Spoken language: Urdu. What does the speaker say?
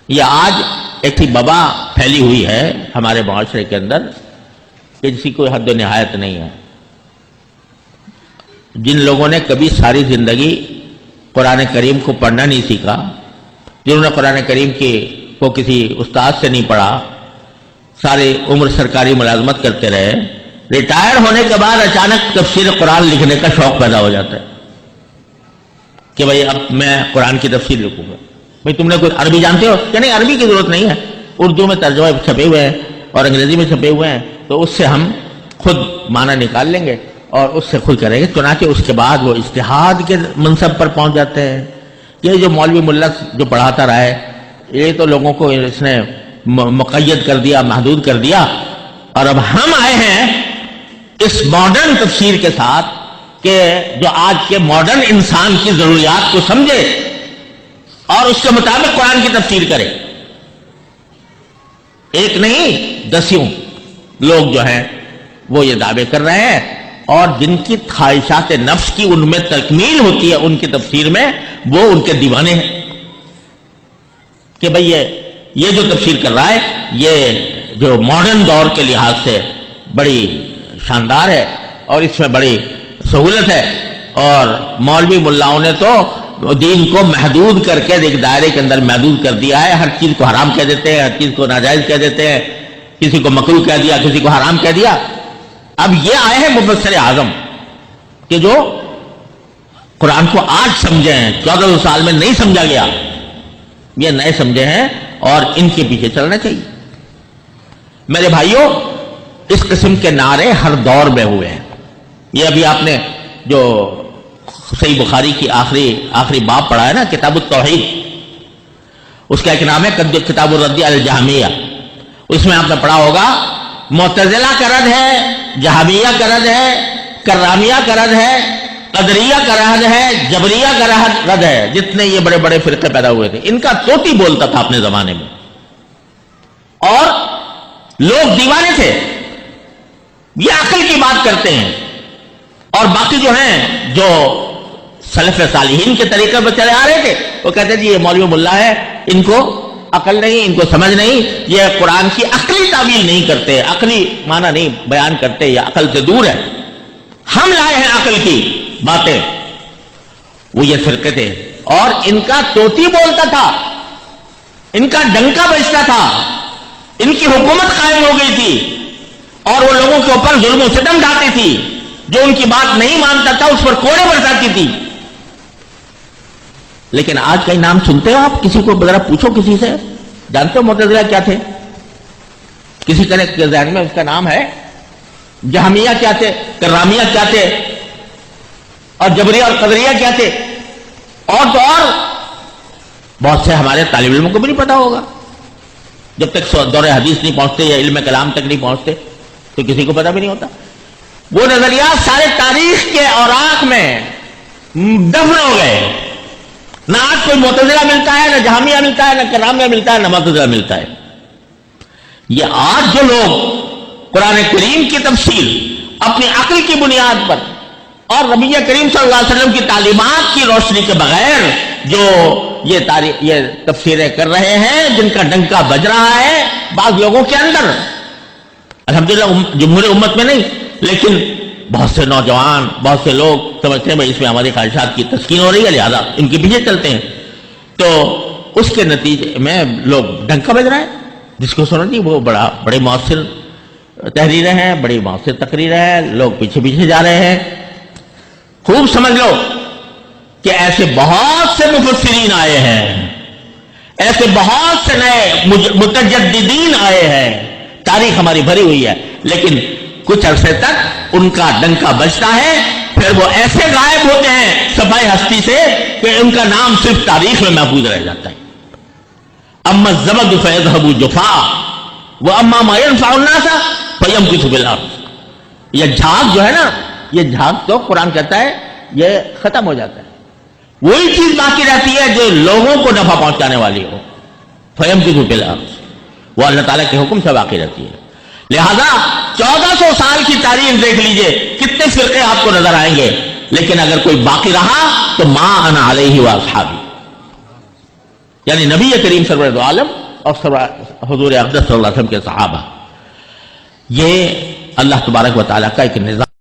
یہ آج ایک ہی وبا پھیلی ہوئی ہے ہمارے معاشرے کے اندر کہ جس کی کوئی حد و نہایت نہیں ہے. جن لوگوں نے کبھی ساری زندگی قرآن کریم کو پڑھنا نہیں سیکھا، جنہوں نے قرآن کریم کو کسی استاد سے نہیں پڑھا، ساری عمر سرکاری ملازمت کرتے رہے، ریٹائر ہونے کے بعد اچانک تفسیر قرآن لکھنے کا شوق پیدا ہو جاتا ہے کہ بھئی اب میں قرآن کی تفسیر لکھوں گا. بھئی تم نے کوئی عربی جانتے ہو کہ نہیں؟ عربی کی ضرورت نہیں ہے، اردو میں ترجمے چھپے ہوئے ہیں اور انگریزی میں چھپے ہوئے ہیں، تو اس سے ہم خود معنی نکال لیں گے اور اس سے خود کریں گے. چنانچہ اس کے بعد وہ اجتہاد کے منصب پر پہنچ جاتے ہیں. یہ جو مولوی ملا جو پڑھاتا رہا ہے، یہ تو لوگوں کو اس نے مقید کر دیا، محدود کر دیا، اور اب ہم آئے ہیں اس ماڈرن تفسیر کے ساتھ کہ جو آج کے ماڈرن انسان کی ضروریات کو سمجھے اور اس کے مطابق قرآن کی تفسیر کرے. ایک نہیں دسیوں لوگ جو ہیں وہ یہ دعوے کر رہے ہیں، اور جن کی خواہشات نفس کی ان میں تکمیل ہوتی ہے ان کی تفسیر میں، وہ ان کے دیوانے ہیں کہ بھئی یہ جو تفسیر کر رہا ہے یہ جو ماڈرن دور کے لحاظ سے بڑی شاندار ہے اور اس میں بڑی سہولت ہے. اور مولوی ملاؤں نے تو دین کو محدود کر کے ایک دائرے کے اندر محدود کر دیا ہے. ہر چیز کو حرام کہہ دیتے ہیں، ہر چیز کو ناجائز کہہ دیتے ہیں، کسی کو مکروہ کہہ دیا، کسی کو حرام کہہ دیا. اب یہ آئے ہیں مفسر اعظم کہ جو قرآن کو آج سمجھے ہیں، 1400 سال میں نہیں سمجھا گیا، یہ نئے سمجھے ہیں اور ان کے پیچھے چلنا چاہیے. میرے بھائیوں، اس قسم کے نعرے ہر دور میں ہوئے ہیں. یہ ابھی آپ نے جو صحیح بخاری کی آخری باب پڑھا ہے نا، کتاب التوحید، اس کا ایک نام ہے کتاب الرد علی الجہمیہ. اس میں آپ نے پڑھا ہوگا معتزلہ کا رد ہے، جہمیہ کا رد ہے، کرامیہ کا رد ہے، قدریہ کا رد ہے، جبریہ کا رد ہے. جتنے یہ بڑے بڑے فرقے پیدا ہوئے تھے، ان کا طوطی بولتا تھا اپنے زمانے میں، اور لوگ دیوانے تھے. یہ عقل کی بات کرتے ہیں، اور باقی جو ہیں جو سلف صالحین کے طریقے پر چلے آ رہے تھے وہ کہتے ہیں جی یہ مولوی ملا ہے، ان کو عقل نہیں، ان کو سمجھ نہیں، یہ قرآن کی عقلی تعویل نہیں کرتے، عقلی معنی نہیں بیان کرتے، یہ عقل سے دور ہے. ہم لائے ہیں عقل کی باتیں. وہ یہ فرقے تھے، اور ان کا طوطی بولتا تھا، ان کا ڈنکا بجتا تھا، ان کی حکومت قائم ہو گئی تھی، اور وہ لوگوں کے اوپر ظلم و ستم ڈھاتی تھی. جو ان کی بات نہیں مانتا تھا اس پر کوڑے برساتی تھی. لیکن آج کئی نام سنتے ہو آپ؟ کسی کو ذرا پوچھو، کسی سے جانتے ہو معتزلہ کیا تھے؟ کسی کے ذہن میں اس کا نام ہے؟ جہمیہ کیا تھے؟ کرامیہ کیا تھے؟ اور جبریہ اور قدریہ کیا تھے؟ اور تو اور بہت سے ہمارے طالب علموں کو بھی نہیں پتا ہوگا. جب تک دور حدیث نہیں پہنچتے یا علم کلام تک نہیں پہنچتے تو کسی کو پتا بھی نہیں ہوتا. وہ نظریات سارے تاریخ کے اوراق میں دفن ہو گئے. نہ آج کوئی معتزلہ ملتا ہے، نہ جہمیہ ملتا ہے، نہ کرامیہ ملتا ہے، نہ معتزلہ ملتا ہے. یہ آج جو لوگ قرآن کریم کی تفسیر اپنی عقل کی بنیاد پر اور نبی کریم صلی اللہ علیہ وسلم کی تعلیمات کی روشنی کے بغیر جو یہ تفسیریں کر رہے ہیں، جن کا ڈنکا بج رہا ہے بعض لوگوں کے اندر، الحمدللہ جمہور امت میں نہیں، لیکن بہت سے نوجوان، بہت سے لوگ سمجھتے ہیں بھائی اس میں ہماری خواہشات کی تسکین ہو رہی ہے، لہذا ان کے پیچھے چلتے ہیں. تو اس کے نتیجے میں لوگ ڈنکا بج رہا ہے. جس کو سنتی وہ بڑے مؤثر تحریریں ہیں، بڑی مؤثر تقریریں ہیں، لوگ پیچھے پیچھے جا رہے ہیں. خوب سمجھ لو کہ ایسے بہت سے مفسرین آئے ہیں، ایسے بہت سے نئے متجددین آئے ہیں. تاریخ ہماری بھری ہوئی ہے، لیکن کچھ عرصے تک ان کا ڈنکا بجتا ہے، پھر وہ ایسے غائب ہوتے ہیں صفحہ ہستی سے کہ ان کا نام صرف تاریخ میں محفوظ رہ جاتا ہے. اما الزبد فیذهب جفاء واما ما ينفع الناس فيمكث بالارض. یہ جھاگ جو ہے نا، یہ جھاگ تو قرآن کہتا ہے یہ ختم ہو جاتا ہے، وہی چیز باقی رہتی ہے جو لوگوں کو نفع پہنچانے والی ہو. فیمکث بالارض، وہ اللہ تعالیٰ کے حکم سے باقی رہتی ہے. لہذا 1400 سال کی تاریخ دیکھ لیجئے، کتنے فرقے آپ کو نظر آئیں گے، لیکن اگر کوئی باقی رہا تو ما انا علیہ واصحابی، یعنی نبی کریم سرور دو عالم اور حضور اقدس صلی اللہ علیہ وسلم کے صحابہ. یہ اللہ تبارک و تعالیٰ کا ایک نظام